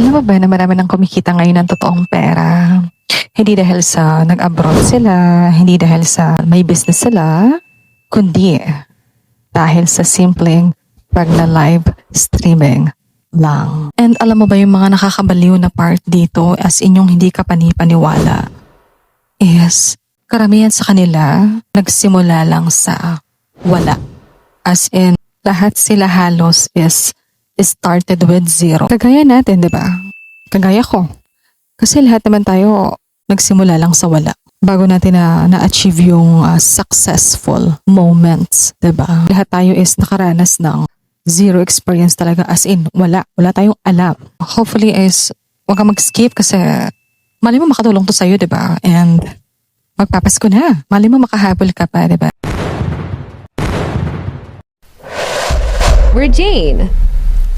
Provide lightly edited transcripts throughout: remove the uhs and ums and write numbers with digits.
Alam mo ba na marami nang kumikita ngayon ng totoong pera? Hindi dahil sa nag-abroad sila, hindi dahil sa may business sila, kundi dahil sa simpleng pagla-live streaming lang. And alam mo ba yung mga nakakabaliw na part dito as inyong hindi ka panipaniwala is karamihan sa kanila nagsimula lang sa wala. As in, lahat sila halos is started with zero. Kagaya natin, di ba? Kagaya ko. Kasi lahat naman tayo nagsimula lang sa wala. Bago natin na-achieve yung successful moments, di ba? Lahat tayo is nakaranas ng zero experience talaga. As in, wala. Wala tayong alam. Hopefully is, huwag kang mag-skip kasi mali mo makatulong to sa'yo, di ba? And magpapasko na. Mali mo makahabol ka pa, di ba? We're Jane.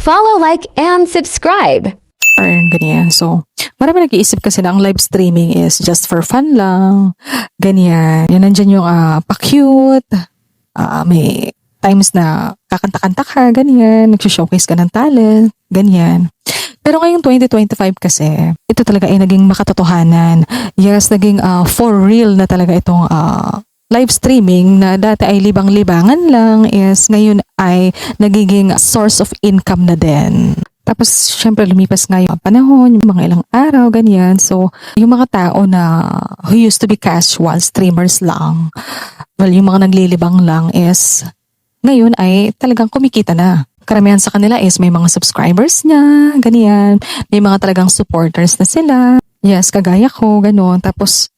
Follow, like, and subscribe. Or ganyan. So, marami nag-iisip kasi na ang live streaming is just for fun lang. Ganyan. Yan, nandyan yung pa-cute. May times na kakanta-kanta ka, ganyan. Nag-showcase ka ng talent, ganyan. Pero ngayong 2025 kasi, ito talaga ay naging makatotohanan. Yes, naging for real na talaga itong live streaming na dati ay libang-libangan lang is ngayon ay nagiging source of income na din. Tapos syempre lumipas nga yung panahon, yung mga ilang araw, ganyan. So yung mga tao na who used to be casual streamers lang, well yung mga naglilibang lang is ngayon ay talagang kumikita na. Karamihan sa kanila is may mga subscribers na, ganyan. May mga talagang supporters na sila. Yes, kagaya ko, gano'n. Tapos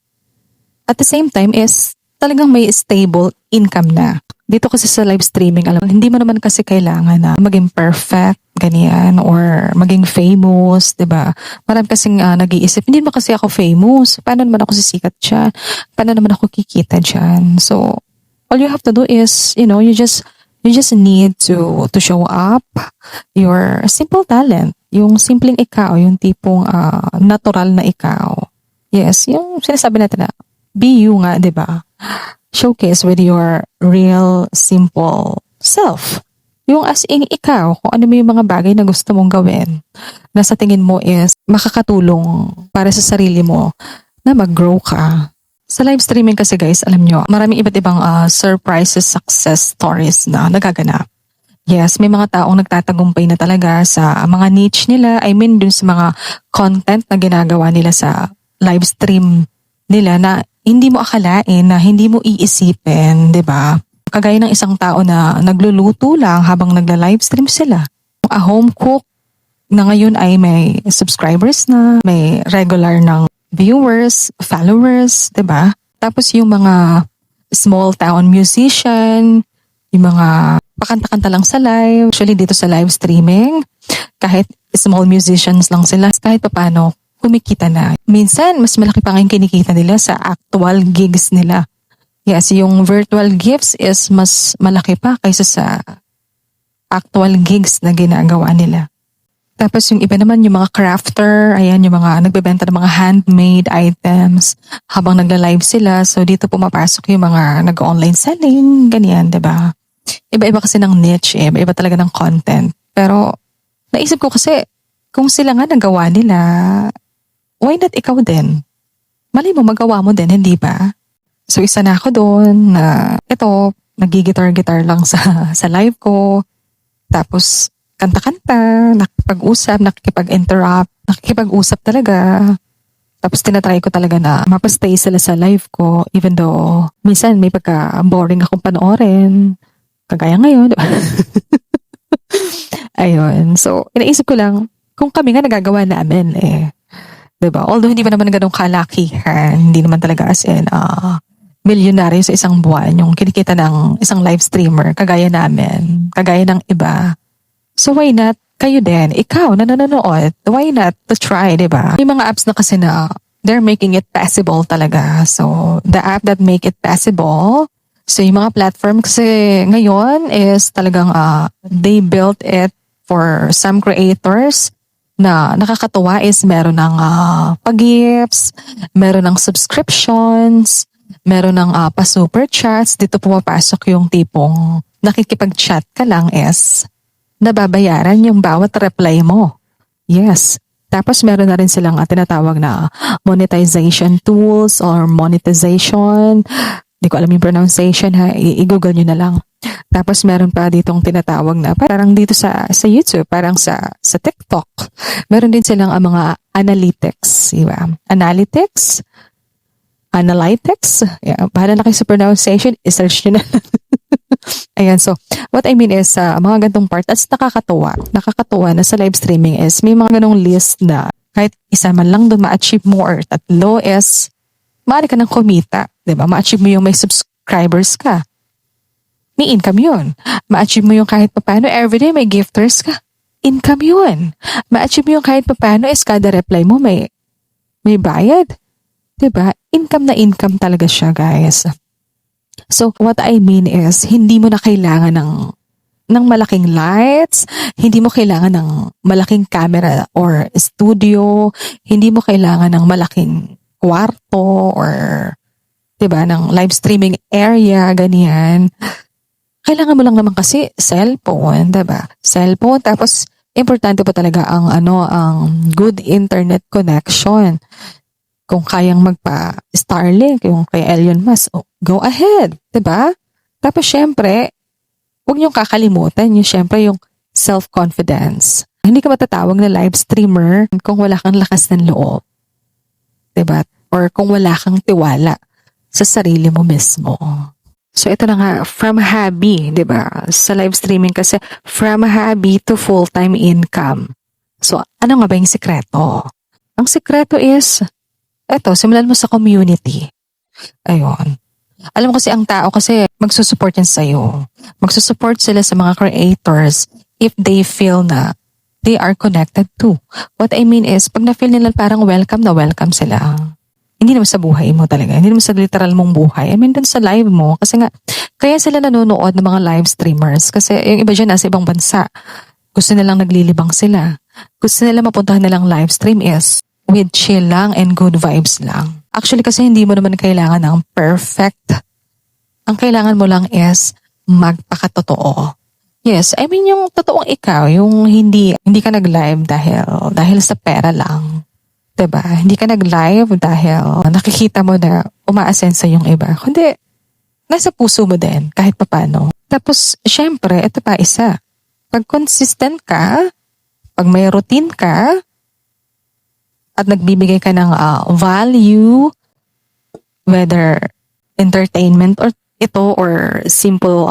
at the same time is talagang may stable income na. Dito kasi sa live streaming, alam, hindi mo naman kasi kailangan na maging perfect, ganyan, or maging famous, 'di ba? Marami kasing nag-iisip, hindi naman kasi ako famous. Paano naman ako sisikat diyan? Paano naman ako kikita diyan? So, all you have to do is, you just need to show up your simple talent, yung simpleng ikaw, yung tipong natural na ikaw. Yes, yung sinasabi natin na be you nga, 'di ba? Showcase with your real, simple self. Yung as in ikaw, kung ano mo yung mga bagay na gusto mong gawin, na sa tingin mo is makakatulong para sa sarili mo na mag-grow ka. Sa live streaming kasi guys, alam nyo, maraming iba't ibang surprises, success stories na nagaganap. Yes, may mga taong nagtatagumpay na talaga sa mga niche nila. I mean, dun sa mga content na ginagawa nila sa live stream nila na hindi mo akalain, na hindi mo iisipin, 'di ba? Kagaya ng isang tao na nagluluto lang habang nagla-live stream sila. A home cook na ngayon ay may subscribers na, may regular ng viewers, followers, 'di ba? Tapos yung mga small town musician, yung mga pakanta-kanta lang sa live, actually dito sa live streaming, kahit small musicians lang sila, kahit paano kumikita na. Minsan, mas malaki pa nga yung kinikita nila sa actual gigs nila. Yes, yung virtual gifts is mas malaki pa kaysa sa actual gigs na ginagawa nila. Tapos yung iba naman, yung mga crafter, ayan, yung mga nagbebenta ng mga handmade items habang nagla-live sila. So dito pumapasok yung mga nag-online selling, ganyan, 'di ba? Iba-iba kasi ng niche, iba-iba talaga ng content. Pero naisip ko kasi, kung sila nga nagawa nila, why not ikaw din? Mali mo, magawa mo din, hindi ba? So isa na ako doon na ito, nag-gitar-gitar lang sa live ko. Tapos kanta-kanta, nakikipag-usap, nakikipag-interrupt, nakikipag-usap talaga. Tapos tinatry ko talaga na mapastay sila sa live ko even though minsan may pagka-boring akong panoorin. Kagaya ngayon. Ayun. So inaisip ko lang, kung kami nga nagagawa namin diba? Although hindi pa naman ganun kalakihan, hindi naman talaga as in milyonaryo sa isang buwan yung kinikita ng isang live streamer kagaya namin, kagaya ng iba. So why not kayo din, ikaw na nanonood, why not to try, diba? May mga apps na kasi na they're making it possible talaga. So the app that make it possible, so yung mga platform kasi ngayon is talagang they built it for some creators na nakakatuwa is meron ng pag-gifts, meron ng subscriptions, meron ng pa-super chats. Dito pumapasok yung tipong nakikipag-chat ka lang is nababayaran yung bawat reply mo. Yes. Tapos meron na rin silang tinatawag na monetization tools or monetization. Hindi ko alam yung pronunciation ha, i-google nyo na lang. Tapos meron pa ditong tinatawag na parang dito sa YouTube, parang sa TikTok. Meron din silang mga analytics, diba? Analytics? Yeah, bahala na kayo sa pronunciation, i-search nyo na. Ayan, so what I mean is mga gantong part, at nakakatuwa na sa live streaming is may mga ganong list na kahit isa man lang doon ma-achieve mo or tatlo is maaari ka ng kumita, diba? Ma-achieve mo yung may subscribers ka. May income yun. Ma-achieve mo yung kahit paano everyday may gifters ka. Income yun. Ma-achieve mo yung kahit paano is kada reply mo may bayad. Diba? Income na income talaga siya, guys. So, what I mean is, hindi mo na kailangan ng malaking lights, hindi mo kailangan ng malaking camera or studio, hindi mo kailangan ng malaking kwarto or, diba, ng live streaming area, ganyan. Kailangan mo lang naman kasi cellphone, diba? Cellphone, tapos importante pa talaga ang good internet connection. Kung kayang magpa-Starlink, yung kay Elon Musk, go ahead, diba? Tapos syempre, huwag niyong kakalimutan yung self-confidence. Hindi ka matatawag na live streamer kung wala kang lakas ng loob. Diba? Or kung wala kang tiwala sa sarili mo mismo. So ito na nga, from hobby, diba? Sa live streaming kasi, from hobby to full-time income. So ano nga ba yung sikreto? Ang sikreto is, simulan mo sa community. Ayun. Alam ko kasi ang tao kasi magsusupport yan sa'yo. Magsusupport sila sa mga creators if they feel na they are connected to. What I mean is, pag na-feel nila parang welcome sila. Hindi naman sa buhay mo talaga. Hindi naman sa literal mong buhay. I mean, dun sa live mo. Kasi nga, kaya sila nanonood ng mga live streamers. Kasi yung iba dyan nasa ibang bansa. Gusto nilang naglilibang sila. Gusto nila mapuntahan nilang live stream is with chill lang and good vibes lang. Actually kasi hindi mo naman kailangan ng perfect. Ang kailangan mo lang is magpakatotoo. Yes, I mean yung totoong ikaw, yung hindi ka nag-live dahil sa pera lang. 'Di ba? Hindi ka nag-live dahil nakikita mo na umaasenso yung iba. Kundi nasa puso mo din kahit papaano. Tapos syempre, ito pa isa. Pag consistent ka, pag may routine ka, at nagbibigay ka ng value, whether entertainment or simple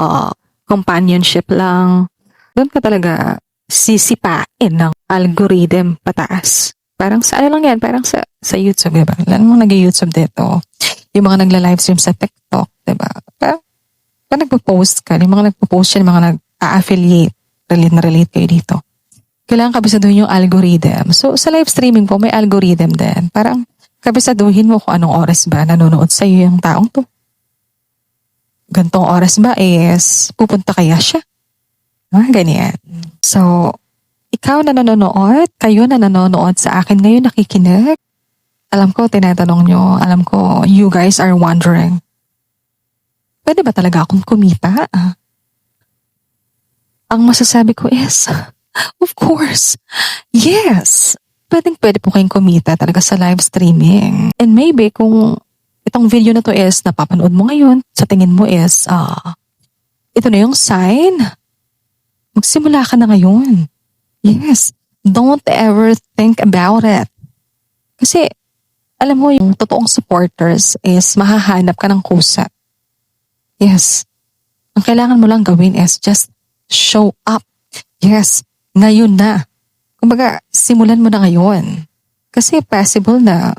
companionship lang, doon ka talaga sisipain ng algorithm pataas. Parang sa ano lang yan, parang sa YouTube, diba? Alam mo nag-YouTube dito. Yung mga nagla-livestream sa TikTok, diba? Parang nagpo-post ka, yung mga nagpo-post yan, yung mga nag-affiliate, relate kayo dito. Kailangan kabisaduhin yung algorithm. So, sa live streaming po, may algorithm din. Parang kabisaduhin mo kung anong oras ba nanonood sa iyo yung taong to. Gantong oras ba is pupunta kaya siya? Ganyan. So, ikaw na nanonood, kayo na nanonood sa akin ngayon nakikinig. Alam ko, tinatanong nyo, alam ko, you guys are wondering, pwede ba talaga akong kumita? Ang masasabi ko is, of course. Yes. Pwede po kayong kumita talaga sa live streaming. And maybe kung itong video na to is napapanood mo ngayon, sa tingin mo is, ito na yung sign. Magsimula ka na ngayon. Yes. Don't ever think about it. Kasi, alam mo, yung totoong supporters is mahahanap ka ng kusa. Yes. Ang kailangan mo lang gawin is just show up. Yes. Ngayon na. Kumbaga, simulan mo na ngayon. Kasi possible na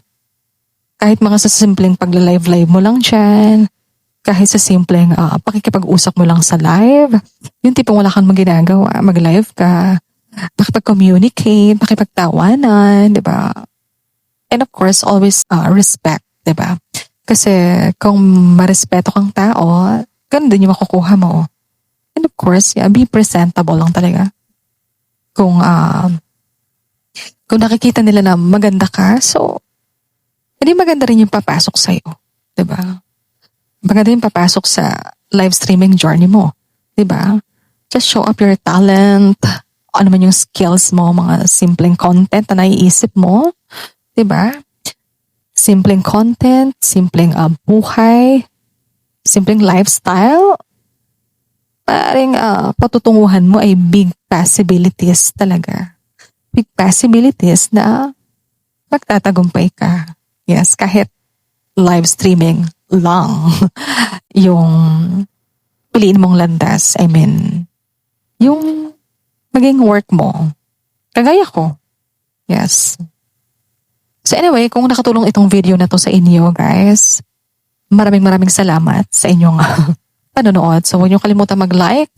kahit mga sa simpleng pagla-live mo lang dyan, kahit sa simpleng pakikipag-usap mo lang sa live, yung tipong wala kang maginagawa, mag-live ka, makipag-communicate, makipagtawanan, di ba? And of course, always respect, di ba? Kasi kung marespeto kang tao, ganun din yung makukuha mo. And of course, be presentable lang talaga. Kung nakikita nila na maganda ka, so, hindi maganda rin yung papasok sa'yo. Diba? Maganda yung papasok sa live streaming journey mo. Diba? Just show up your talent, ano man yung skills mo, mga simpleng content na naiisip mo, 'di ba? Simpleng content, simpleng buhay, simpleng lifestyle, paring patutunguhan mo ay big possibilities talaga. Big possibilities na magtatagumpay ka. Yes, kahit live streaming lang yung piliin mong landas. I mean, yung maging work mo. Kagaya ko. Yes. So anyway, kung nakatulong itong video na to sa inyo, guys, maraming salamat sa inyong panonood. So huwag niyo kalimutan mag-like,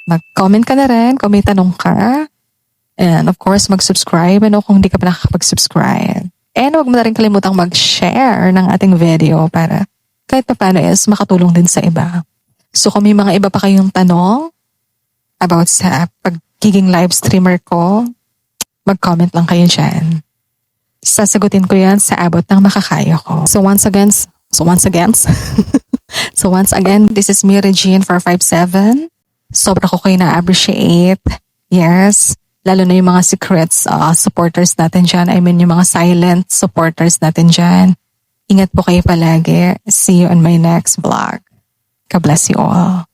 mag-comment ka na rin kung may tanong ka. And of course, mag-subscribe kung hindi ka pa nakakapag-subscribe. And huwag mo na rin kalimutang mag-share ng ating video para kahit pa paano is makatulong din sa iba. So kung may mga iba pa kayong tanong about sa pagiging live streamer ko, mag-comment lang kayo dyan. Sasagutin ko yan sa abot ng makakaya ko. So once again, this is me, Regine 457. Sobra ko kayo na-appreciate. Yes. Lalo na yung mga secrets supporters natin dyan. I mean, yung mga silent supporters natin dyan. Ingat po kayo palagi. See you on my next vlog. God bless you all.